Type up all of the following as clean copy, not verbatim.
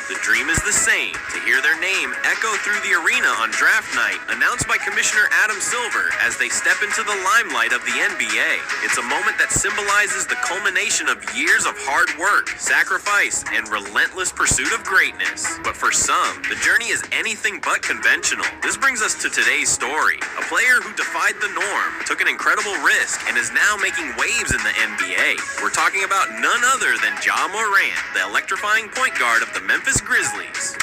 the dream is the same, to hear their name echo through the arena on draft night, announced by Commissioner Adam Silver as they step into the limelight of the NBA. It's a moment that symbolizes the culmination of years of hard work, sacrifice, and relentless pursuit of greatness. But for some, the journey is anything but conventional. This brings us to today's story. A player who defied the norm, took an incredible risk, and is now making waves in the NBA. We're talking about none other than Ja Morant, the electrifying point guard of the Memphis Grizzlies.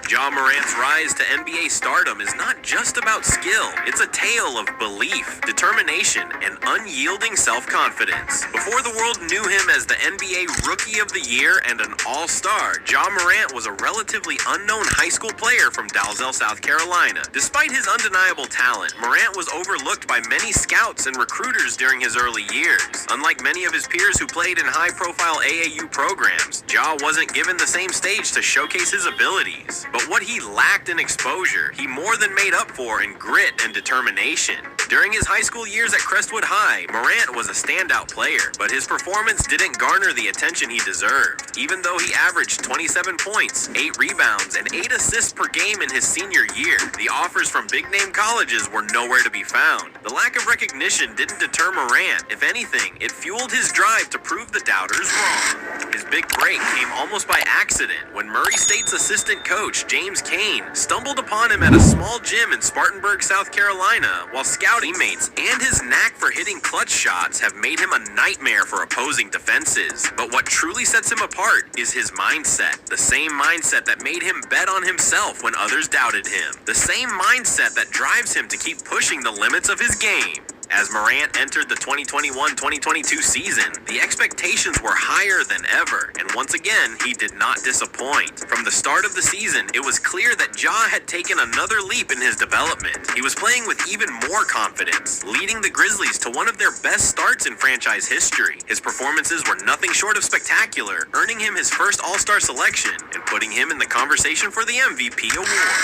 Ja Morant's rise to NBA stardom is not just about skill. It's a tale of belief, determination, and unyielding self-confidence. Before the world knew him as the NBA Rookie of the Year and an All-Star, Ja Morant was a relatively unknown high school player from Dalzell, South Carolina. Despite his undeniable talent, Morant was overlooked by many scouts and recruiters during his early years. Unlike many of his peers who played in high-profile AAU programs, Ja wasn't given the same stage to showcase his abilities. But what he lacked in exposure, he more than made up for in grit and determination. During his high school years at Crestwood High, Morant was a standout player, but his performance didn't garner the attention he deserved. Even though he averaged 27 points, 8 rebounds, and 8 assists per game in his senior year, the offers from big-name colleges were nowhere to be found. The lack of recognition didn't deter Morant. If anything, it fueled his drive to prove the doubters wrong. His big break came almost by accident when Murray State's assistant coach, James Kane, stumbled upon him at a small gym in Spartanburg, South Carolina, while scouting teammates, and his knack for hitting clutch shots have made him a nightmare for opposing defenses. But what truly sets him apart is his mindset. The same mindset that made him bet on himself when others doubted him. The same mindset that drives him to keep pushing the limits of his game. As Morant entered the 2021-2022 season, the expectations were higher than ever, and once again, he did not disappoint. From the start of the season, it was clear that Ja had taken another leap in his development. He was playing with even more confidence, leading the Grizzlies to one of their best starts in franchise history. His performances were nothing short of spectacular, earning him his first All-Star selection and putting him in the conversation for the MVP award.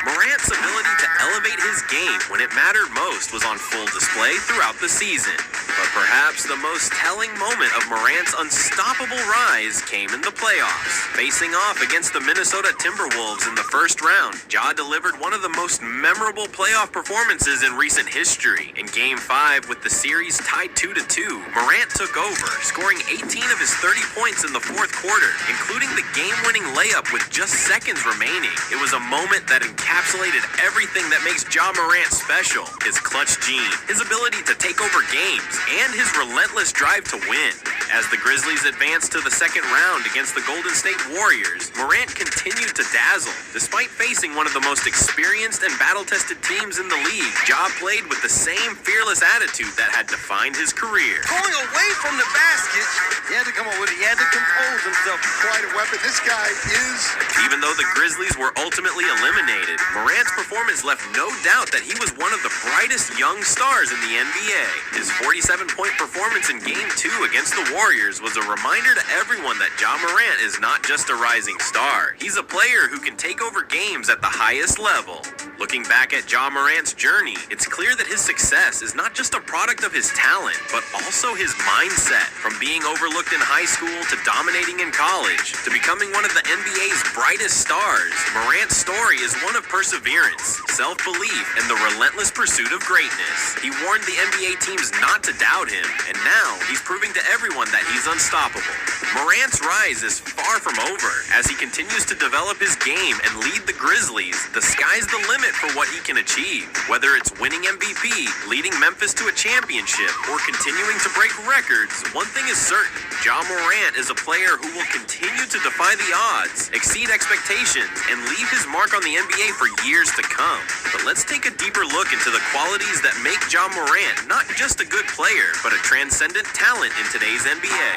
Morant's ability to elevate his game when it mattered most was on full display throughout the season. But perhaps the most telling moment of Morant's unstoppable rise came in the playoffs. Facing off against the Minnesota Timberwolves in the first round, Ja delivered one of the most memorable playoff performances in recent history. In Game 5, with the series tied 2-2, Morant took over, scoring 18 of his 30 points in the fourth quarter, including the game-winning layup with just seconds remaining. It was a moment that encapsulated everything that makes Ja Morant special: his clutch gene, his ability to take over games, and his relentless drive to win. As the Grizzlies advanced to the second round against the Golden State Warriors, Morant continued to dazzle. Despite facing one of the most experienced and battle-tested teams in the league, Ja played with the same fearless attitude that had defined his career. Going away from the basket, he had to come up with it. He had to compose himself. Quite a weapon. This guy is... Even though the Grizzlies were ultimately eliminated, Morant's performance left no doubt that he was one of the brightest young stars in the NBA. His 47-point performance in Game 2 against the Warriors was a reminder to everyone that Ja Morant is not just a rising star. He's a player who can take over games at the highest level. Looking back at Ja Morant's journey, it's clear that his success is not just a product of his talent, but also his mindset. From being overlooked in high school to dominating in college to becoming one of the NBA's brightest stars, Morant's story is one of perseverance, self-belief, and the relentless pursuit of greatness. He warned the NBA teams not to doubt him, and now he's proving to everyone that he's unstoppable. Morant's rise is far from over. As he continues to develop his game and lead the Grizzlies, the sky's the limit for what he can achieve. Whether it's winning MVP, leading Memphis to a championship, or continuing to break records, one thing is certain: Ja Morant is a player who will continue to defy the odds, exceed expectations, and leave his mark on the NBA for years to come. But let's take a deeper look into the qualities that make Ja Morant not just a good player, but a transcendent talent in today's NBA.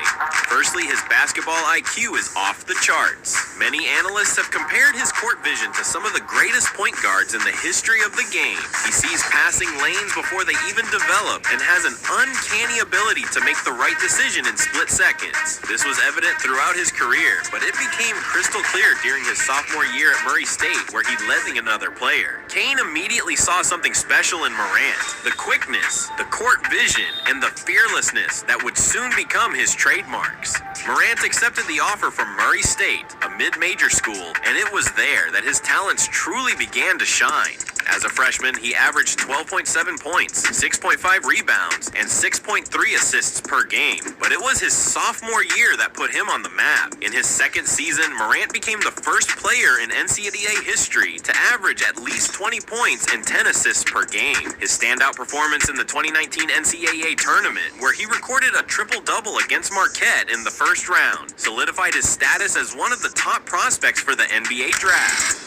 Firstly, his basketball IQ is off the charts. Many analysts have compared his court vision to some of the greatest point guards in the history of the game. He sees passing lanes before they even develop and has an uncanny ability to make the right decision in split seconds. This was evident throughout his career, but it became crystal clear during his sophomore year at Murray State, where he led another player. Kane immediately saw something special in Morant: the quickness, the court vision, and the fearlessness that would soon become become his trademarks. Morant accepted the offer from Murray State, a mid-major school, and it was there that his talents truly began to shine. As a freshman, he averaged 12.7 points, 6.5 rebounds, and 6.3 assists per game. But it was his sophomore year that put him on the map. In his second season, Morant became the first player in NCAA history to average at least 20 points and 10 assists per game. His standout performance in the 2019 NCAA tournament, where he recorded a triple-double against Marquette in the first round, solidified his status as one of the top prospects for the NBA draft.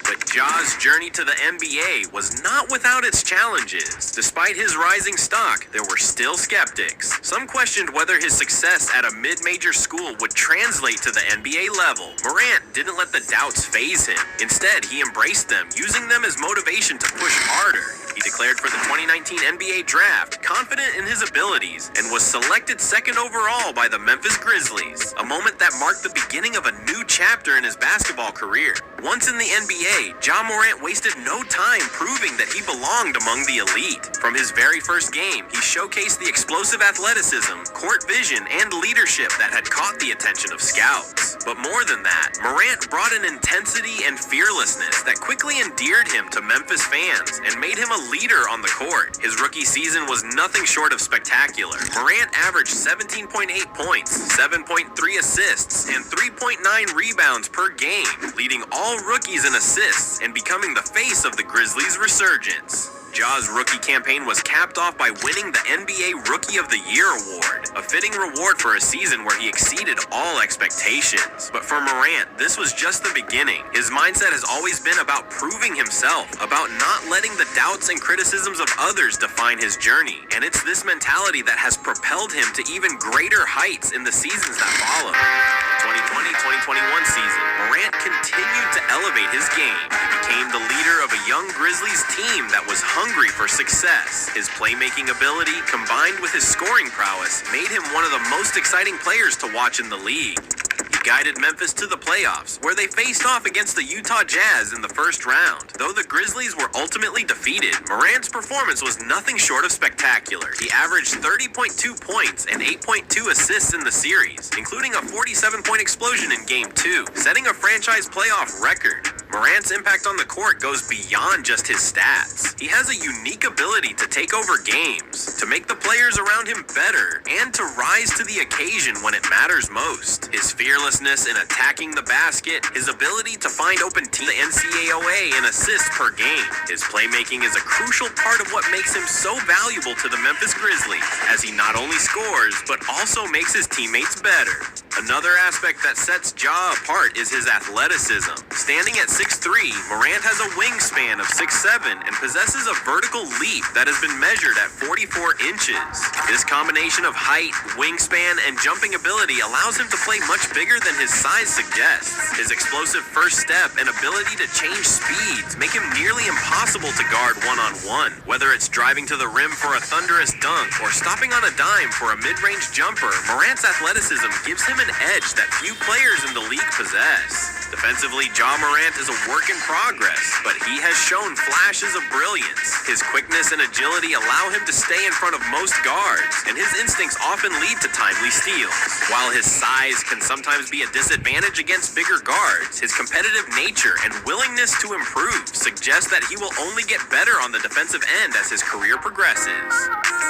But Ja's journey to the NBA was not without its challenges. Despite his rising stock, there were still skeptics. Some questioned whether his success at a mid-major school would translate to the NBA level. Morant didn't let the doubts faze him. Instead, he embraced them, using them as motivation to push harder. He declared for the 2019 NBA draft, confident in his abilities, and was selected second overall by the Memphis Grizzlies, a moment that marked the beginning of a new chapter in his basketball career. Once in the NBA, Ja Morant wasted no time proving that he belonged among the elite. From his very first game, he showcased the explosive athleticism, court vision, and leadership that had caught the attention of scouts. But more than that, Morant brought an intensity and fearlessness that quickly endeared him to Memphis fans and made him a leader on the court. His rookie season was nothing short of spectacular. Morant averaged 17.8 points, 7.3 assists, and 3.9 rebounds per game, leading all rookies in assists and becoming the face of the Grizzlies' resurgence. Ja's rookie campaign was capped off by winning the NBA Rookie of the Year award, a fitting reward for a season where he exceeded all expectations. But for Morant, this was just the beginning. His mindset has always been about proving himself, about not letting the doubts and criticisms of others define his journey. And it's this mentality that has propelled him to even greater heights in the seasons that followed. The 2020-2021 season, Morant continued to elevate his game. He became the leader of a young Grizzlies team that was hungry for success. His playmaking ability, combined with his scoring prowess, made him one of the most exciting players to watch in the league. He guided Memphis to the playoffs, where they faced off against the Utah Jazz in the first round. Though the Grizzlies were ultimately defeated, Morant's performance was nothing short of spectacular. He averaged 30.2 points and 8.2 assists in the series, including a 47-point explosion in Game 2, setting a franchise playoff record. Morant's impact on the court goes beyond just his stats. He has a unique ability to take over games, to make the players around him better, and to rise to the occasion when it matters most. His fearlessness in attacking the basket, his ability to find open teams, the NCAA in assists per game. His playmaking is a crucial part of what makes him so valuable to the Memphis Grizzlies, as he not only scores, but also makes his teammates better. Another aspect that sets Ja apart is his athleticism. Standing at 6'3", Morant has a wingspan of 6'7", and possesses a vertical leap that has been measured at 44 inches. This combination of height, wingspan, and jumping ability allows him to play much bigger than his size suggests. His explosive first step and ability to change speeds make him nearly impossible to guard one-on-one. Whether it's driving to the rim for a thunderous dunk or stopping on a dime for a mid-range jumper, Morant's athleticism gives him an edge that few players in the league possess. Defensively, Ja Morant is a work in progress, but he has shown flashes of brilliance. His quickness and agility allow him to stay in front of most guards, and his instincts often lead to timely steals. While his size can sometimes be a disadvantage against bigger guards, his competitive nature and willingness to improve suggest that he will only get better on the defensive end as his career progresses.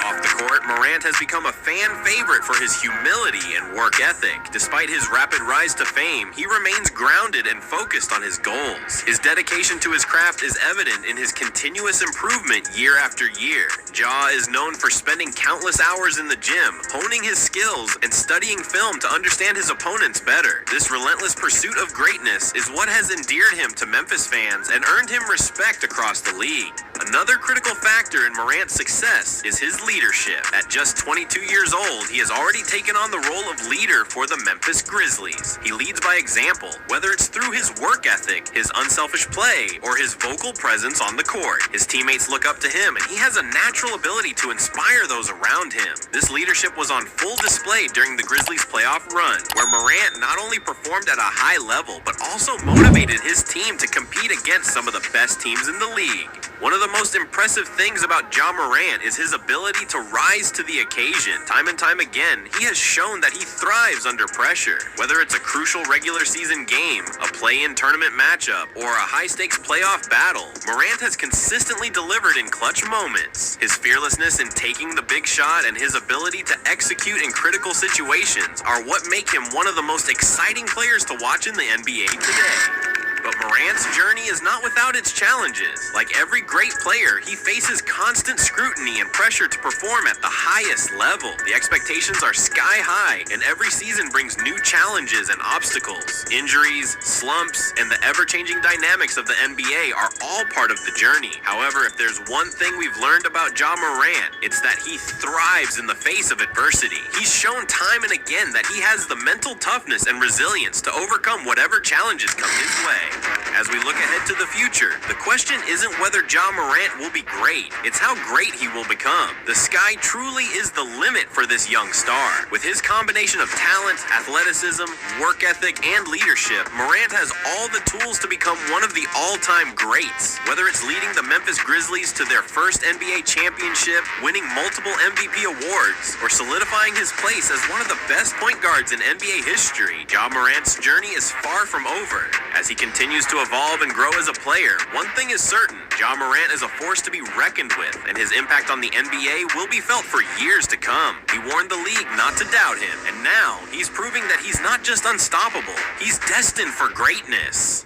Off the court, Morant has become a fan favorite for his humility and work ethic. Despite his rapid rise to fame, he remains grounded and focused on his goals. His dedication to his craft is evident in his continuous improvement year after year. Ja is known for spending countless hours in the gym, honing his skills and studying film to understand his opponents better. This relentless pursuit of greatness is what has endeared him to Memphis fans and earned him respect across the league. Another critical factor in Morant's success is his leadership. At just 22 years old, he has already taken on the role of leader for the Memphis Grizzlies. He leads by example, whether it's through his work ethic, his unselfish play, or his vocal presence on the court. His teammates look up to him, and he has a natural ability to inspire those around him. This leadership was on full display during the Grizzlies' playoff run, where Morant not only performed at a high level, but also motivated his team to compete against some of the best teams in the league. One of the most impressive things about Ja Morant is his ability to rise to the occasion. Time and time again, he has shown that he thrives under pressure. Whether it's a crucial regular season game, a play-in tournament matchup, or a high-stakes playoff battle, Morant has consistently delivered in clutch moments. His fearlessness in taking the big shot and his ability to execute in critical situations are what make him one of the most exciting players to watch in the NBA today. But Morant's journey is not without its challenges. Like every great player, he faces constant scrutiny and pressure to perform at the highest level. The expectations are sky high, and every season brings new challenges and obstacles. Injuries, slumps, and the ever-changing dynamics of the NBA are all part of the journey. However, if there's one thing we've learned about Ja Morant, it's that he thrives in the face of adversity. He's shown time and again that he has the mental toughness and resilience to overcome whatever challenges come his way. As we look ahead to the future, the question isn't whether Ja Morant will be great, it's how great he will become. The sky truly is the limit for this young star. With his combination of talent, athleticism, work ethic, and leadership, Morant has all the tools to become one of the all-time greats. Whether it's leading the Memphis Grizzlies to their first NBA championship, winning multiple MVP awards, or solidifying his place as one of the best point guards in NBA history, Ja Morant's journey is far from over. As he continues to evolve and grow as a player, one thing is certain: Ja Morant is a force to be reckoned with, and his impact on the NBA will be felt for years to come. He warned the league not to doubt him, and now he's proving that he's not just unstoppable, he's destined for greatness.